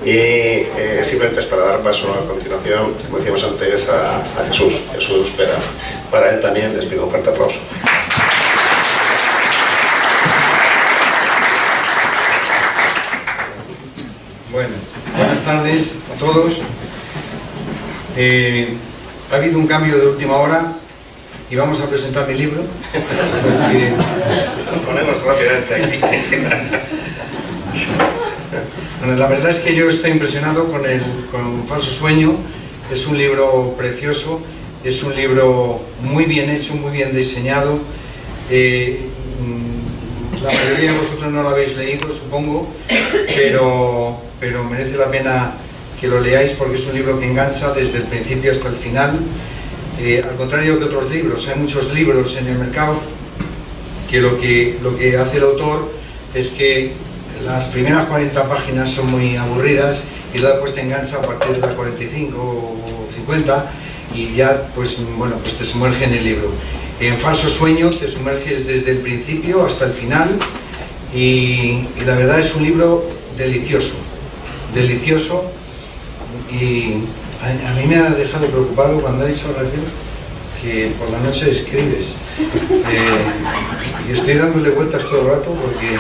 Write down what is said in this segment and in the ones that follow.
Y simplemente es para dar paso a continuación, como decíamos antes, a Jesús Pera. Para él también les pido un fuerte aplauso. Bueno, buenas tardes a todos. Ha habido un cambio de última hora y vamos a presentar mi libro. Nos ponemos rápidamente aquí. Bueno, la verdad es que yo estoy impresionado con Falso Sueño. Es un libro precioso, es un libro muy bien hecho, muy bien diseñado. La mayoría de vosotros no lo habéis leído, supongo, pero merece la pena que lo leáis porque es un libro que engancha desde el principio hasta el final. Al contrario que otros libros, hay muchos libros en el mercado que lo que hace el autor es que las primeras 40 páginas son muy aburridas y luego después te engancha a partir de las 45 o 50 y ya pues te sumerge en el libro. En Falso Sueño te sumerges desde el principio hasta el final y la verdad es un libro delicioso y a mí me ha dejado preocupado cuando ha dicho Rafael que por la noche escribes y estoy dándole vueltas todo el rato porque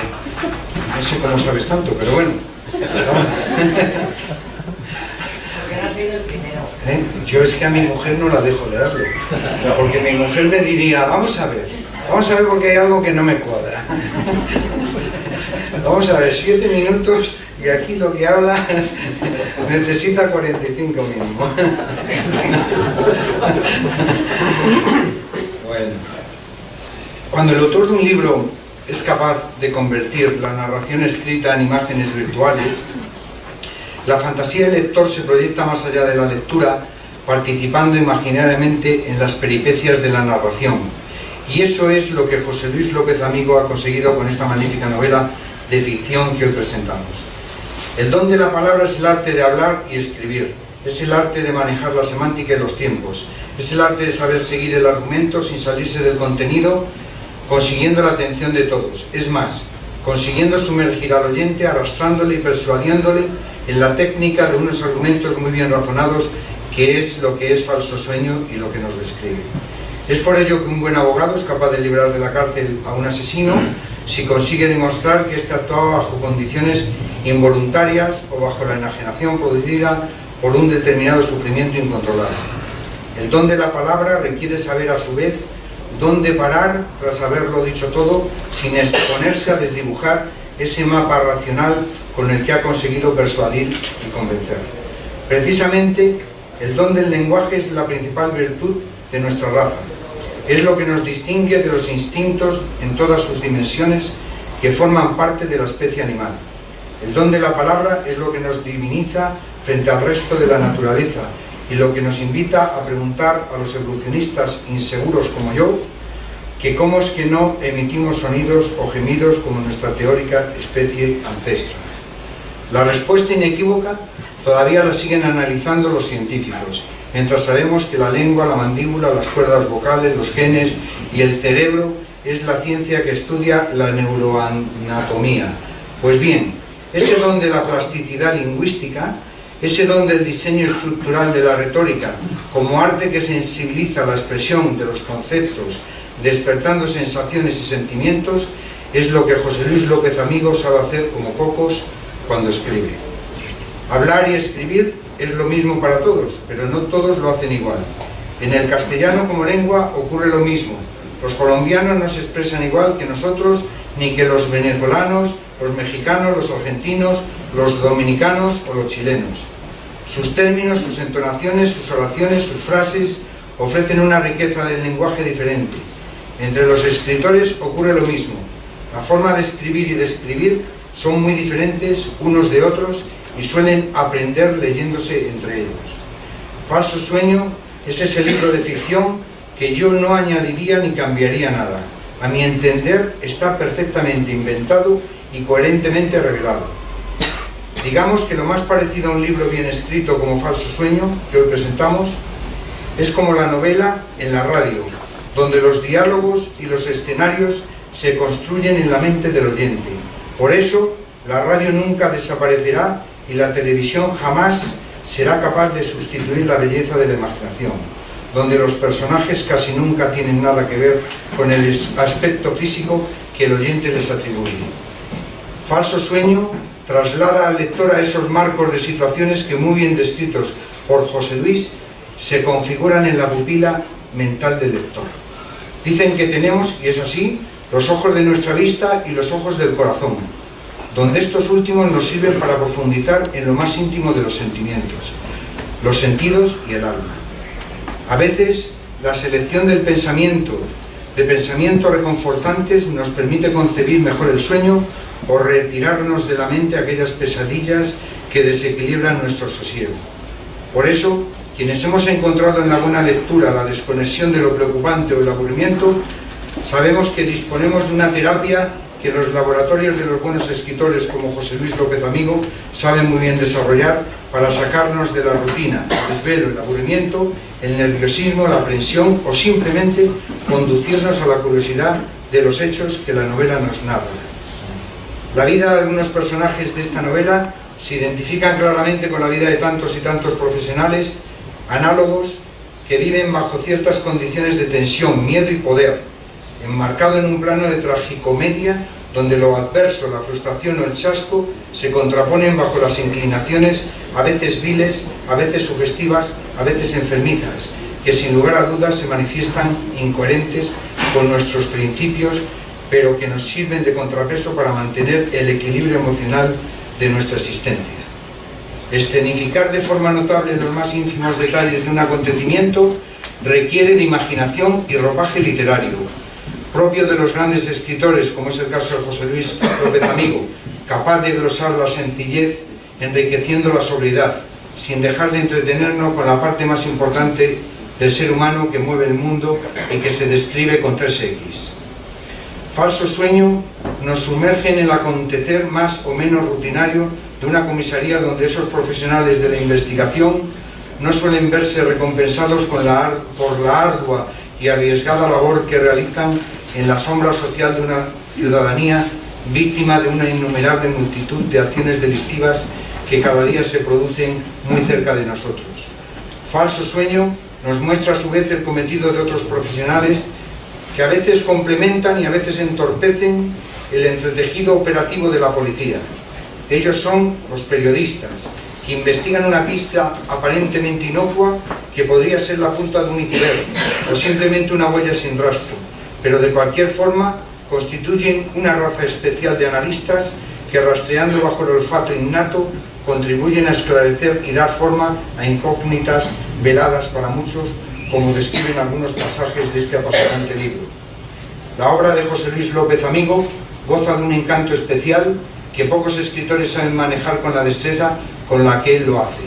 no sé cómo sabes tanto, pero bueno. Porque no has sido el primero. Yo es que a mi mujer no la dejo leerlo, porque mi mujer me diría, vamos a ver porque hay algo que no me cuadra. Vamos a ver, 7 minutos y aquí lo que habla necesita 45 mínimo. Bueno, cuando el autor de un libro es capaz de convertir la narración escrita en imágenes virtuales, la fantasía del lector se proyecta más allá de la lectura, participando imaginariamente en las peripecias de la narración. Y eso es lo que José Luis López Amigo ha conseguido con esta magnífica novela de ficción que hoy presentamos. El don de la palabra es el arte de hablar y escribir, es el arte de manejar la semántica y los tiempos, es el arte de saber seguir el argumento sin salirse del contenido, consiguiendo la atención de todos, es más, consiguiendo sumergir al oyente, arrastrándole y persuadiéndole en la técnica de unos argumentos muy bien razonados, que es lo que es Falso Sueño y lo que nos describe. Es por ello que un buen abogado es capaz de librar de la cárcel a un asesino si consigue demostrar que éste actuaba bajo condiciones involuntarias o bajo la enajenación producida por un determinado sufrimiento incontrolable. El don de la palabra requiere saber a su vez dónde parar tras haberlo dicho todo, sin exponerse a desdibujar ese mapa racional con el que ha conseguido persuadir y convencer. Precisamente, el don del lenguaje es la principal virtud de nuestra raza. Es lo que nos distingue de los instintos en todas sus dimensiones que forman parte de la especie animal. El don de la palabra es lo que nos diviniza frente al resto de la naturaleza y lo que nos invita a preguntar a los evolucionistas inseguros como yo, que cómo es que no emitimos sonidos o gemidos como nuestra teórica especie ancestral. La respuesta inequívoca todavía la siguen analizando los científicos, mientras sabemos que la lengua, la mandíbula, las cuerdas vocales, los genes y el cerebro es la ciencia que estudia la neuroanatomía. Pues bien, ese don de la plasticidad lingüística, ese don del diseño estructural de la retórica, como arte que sensibiliza la expresión de los conceptos, despertando sensaciones y sentimientos, es lo que José Luis López Amigo sabe hacer como pocos cuando escribe. Hablar y escribir es lo mismo para todos, pero no todos lo hacen igual. En el castellano como lengua ocurre lo mismo. Los colombianos no se expresan igual que nosotros, ni que los venezolanos, los mexicanos, los argentinos, los dominicanos o los chilenos. Sus términos, sus entonaciones, sus oraciones, sus frases ofrecen una riqueza del lenguaje diferente. Entre los escritores ocurre lo mismo. La forma de escribir y de escribir son muy diferentes unos de otros y suelen aprender leyéndose entre ellos. Falso Sueño es ese libro de ficción que yo no añadiría ni cambiaría nada. A mi entender está perfectamente inventado y coherentemente revelado. Digamos que lo más parecido a un libro bien escrito como Falso Sueño, que hoy presentamos, es como la novela en la radio, donde los diálogos y los escenarios se construyen en la mente del oyente. Por eso, la radio nunca desaparecerá y la televisión jamás será capaz de sustituir la belleza de la imaginación, donde los personajes casi nunca tienen nada que ver con el aspecto físico que el oyente les atribuye. Falso sueño traslada al lector a esos marcos de situaciones que, muy bien descritos por José Luis, se configuran en la pupila mental del lector. Dicen que tenemos, y es así, los ojos de nuestra vista y los ojos del corazón, donde estos últimos nos sirven para profundizar en lo más íntimo de los sentimientos, los sentidos y el alma. A veces, la selección del pensamiento, de pensamientos reconfortantes, nos permite concebir mejor el sueño o retirarnos de la mente aquellas pesadillas que desequilibran nuestro sosiego. Por eso, quienes hemos encontrado en la buena lectura la desconexión de lo preocupante o el aburrimiento, sabemos que disponemos de una terapia que los laboratorios de los buenos escritores como José Luis López Amigo saben muy bien desarrollar para sacarnos de la rutina, el desvelo, el aburrimiento, el nerviosismo, la aprensión o simplemente conducirnos a la curiosidad de los hechos que la novela nos narra. La vida de algunos personajes de esta novela se identifican claramente con la vida de tantos y tantos profesionales análogos que viven bajo ciertas condiciones de tensión, miedo y poder, enmarcado en un plano de tragicomedia donde lo adverso, la frustración o el chasco se contraponen bajo las inclinaciones a veces viles, a veces sugestivas, a veces enfermizas, que sin lugar a dudas se manifiestan incoherentes con nuestros principios, pero que nos sirven de contrapeso para mantener el equilibrio emocional de nuestra existencia. Escenificar de forma notable los más ínfimos detalles de un acontecimiento requiere de imaginación y ropaje literario, propio de los grandes escritores, como es el caso de José Luis López Amigo, capaz de glosar la sencillez, enriqueciendo la sobriedad, sin dejar de entretenernos con la parte más importante del ser humano que mueve el mundo y que se describe con 3X. Falso sueño nos sumerge en el acontecer más o menos rutinario de una comisaría donde esos profesionales de la investigación no suelen verse recompensados por la ardua y arriesgada labor que realizan en la sombra social de una ciudadanía víctima de una innumerable multitud de acciones delictivas que cada día se producen muy cerca de nosotros. Falso sueño nos muestra a su vez el cometido de otros profesionales que a veces complementan y a veces entorpecen el entretejido operativo de la policía. Ellos son los periodistas, que investigan una pista aparentemente inocua que podría ser la punta de un iceberg o simplemente una huella sin rastro, pero de cualquier forma constituyen una raza especial de analistas que, rastreando bajo el olfato innato, contribuyen a esclarecer y dar forma a incógnitas veladas para muchos, como describen algunos pasajes de este apasionante libro. La obra de José Luis López Amigo goza de un encanto especial que pocos escritores saben manejar con la destreza con la que él lo hace.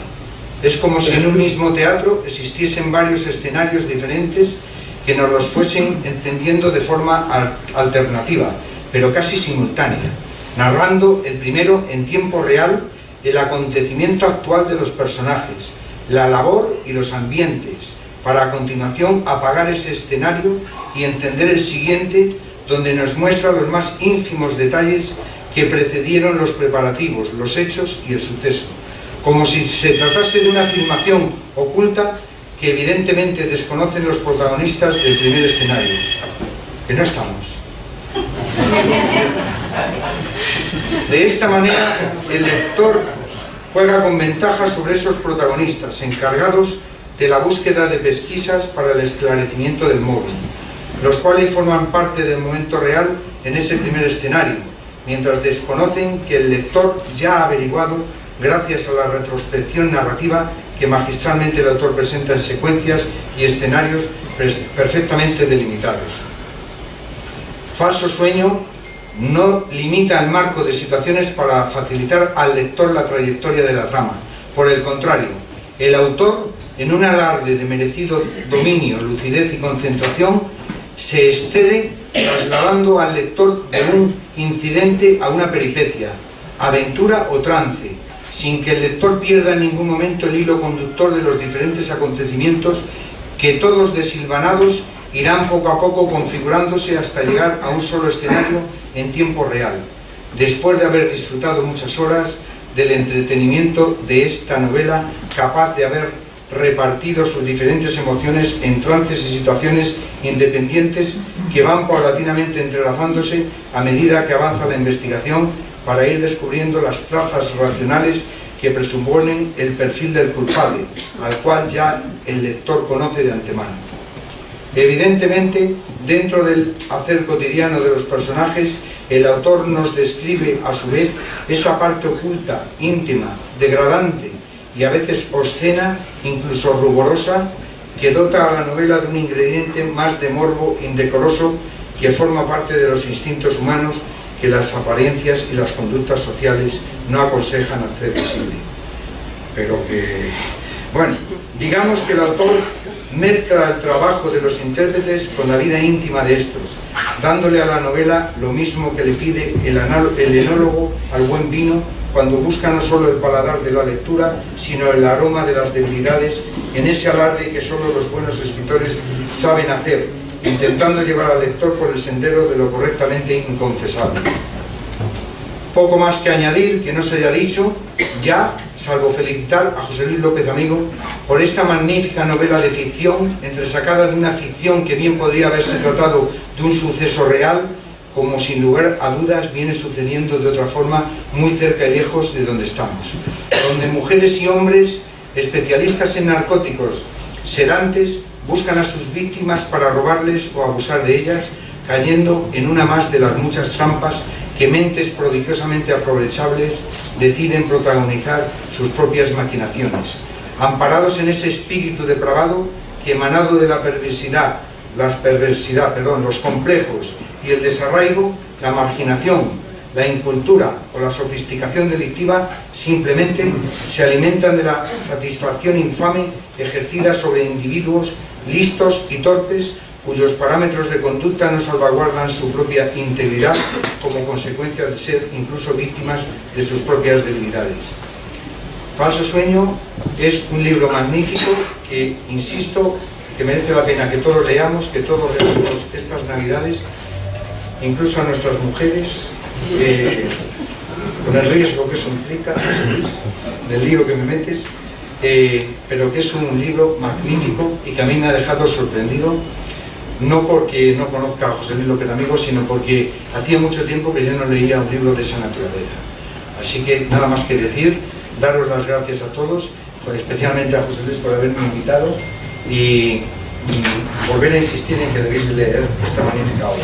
Es como si en un mismo teatro existiesen varios escenarios diferentes que nos los fuesen encendiendo de forma alternativa, pero casi simultánea, narrando el primero en tiempo real el acontecimiento actual de los personajes, la labor y los ambientes, para a continuación apagar ese escenario y encender el siguiente, donde nos muestra los más ínfimos detalles que precedieron los preparativos, los hechos y el suceso, como si se tratase de una filmación oculta que evidentemente desconocen los protagonistas del primer escenario. Que no estamos. De esta manera, el lector juega con ventaja sobre esos protagonistas, encargados de la búsqueda de pesquisas para el esclarecimiento del móvil, los cuales forman parte del momento real en ese primer escenario, mientras desconocen que el lector ya ha averiguado gracias a la retrospección narrativa que magistralmente el autor presenta en secuencias y escenarios perfectamente delimitados. Falso sueño no limita el marco de situaciones para facilitar al lector la trayectoria de la trama. Por el contrario, el autor, en un alarde de merecido dominio, lucidez y concentración, se excede trasladando al lector de un incidente a una peripecia, aventura o trance, sin que el lector pierda en ningún momento el hilo conductor de los diferentes acontecimientos que, todos desilvanados, irán poco a poco configurándose hasta llegar a un solo escenario en tiempo real, después de haber disfrutado muchas horas del entretenimiento de esta novela, capaz de haber repartido sus diferentes emociones en trances y situaciones independientes que van paulatinamente entrelazándose a medida que avanza la investigación, para ir descubriendo las trazas racionales que presuponen el perfil del culpable, al cual ya el lector conoce de antemano. Evidentemente, dentro del hacer cotidiano de los personajes, el autor nos describe a su vez esa parte oculta, íntima, degradante y a veces obscena, incluso ruborosa, que dota a la novela de un ingrediente más de morbo indecoroso que forma parte de los instintos humanos que las apariencias y las conductas sociales no aconsejan hacer visible. Pero que, bueno, digamos que el autor mezcla el trabajo de los intérpretes con la vida íntima de estos, dándole a la novela lo mismo que le pide el enólogo al buen vino cuando busca no solo el paladar de la lectura, sino el aroma de las debilidades en ese alarde que solo los buenos escritores saben hacer, intentando llevar al lector por el sendero de lo correctamente inconfesable. Poco más que añadir que no se haya dicho ya, salvo felicitar a José Luis López Amigo por esta magnífica novela de ficción, entresacada de una ficción que bien podría haberse tratado de un suceso real, como sin lugar a dudas viene sucediendo de otra forma muy cerca y lejos de donde estamos, donde mujeres y hombres especialistas en narcóticos, sedantes, buscan a sus víctimas para robarles o abusar de ellas, cayendo en una más de las muchas trampas que mentes prodigiosamente aprovechables deciden protagonizar sus propias maquinaciones, amparados en ese espíritu depravado que, emanado de la perversidad, los complejos y el desarraigo, la marginación, la incultura o la sofisticación delictiva, simplemente se alimentan de la satisfacción infame ejercida sobre individuos listos y torpes, cuyos parámetros de conducta no salvaguardan su propia integridad como consecuencia de ser incluso víctimas de sus propias debilidades. Falso Sueño es un libro magnífico que, insisto, que merece la pena que todos leamos, que todos leamos estas Navidades, incluso a nuestras mujeres, con el riesgo que eso implica, del lío que me metes, pero que es un libro magnífico y que a mí me ha dejado sorprendido, no porque no conozca a José Luis López Amigo, sino porque hacía mucho tiempo que yo no leía un libro de esa naturaleza. Así que nada más que decir, daros las gracias a todos, especialmente a José Luis por haberme invitado, y volver a insistir en que debéis leer esta magnífica obra.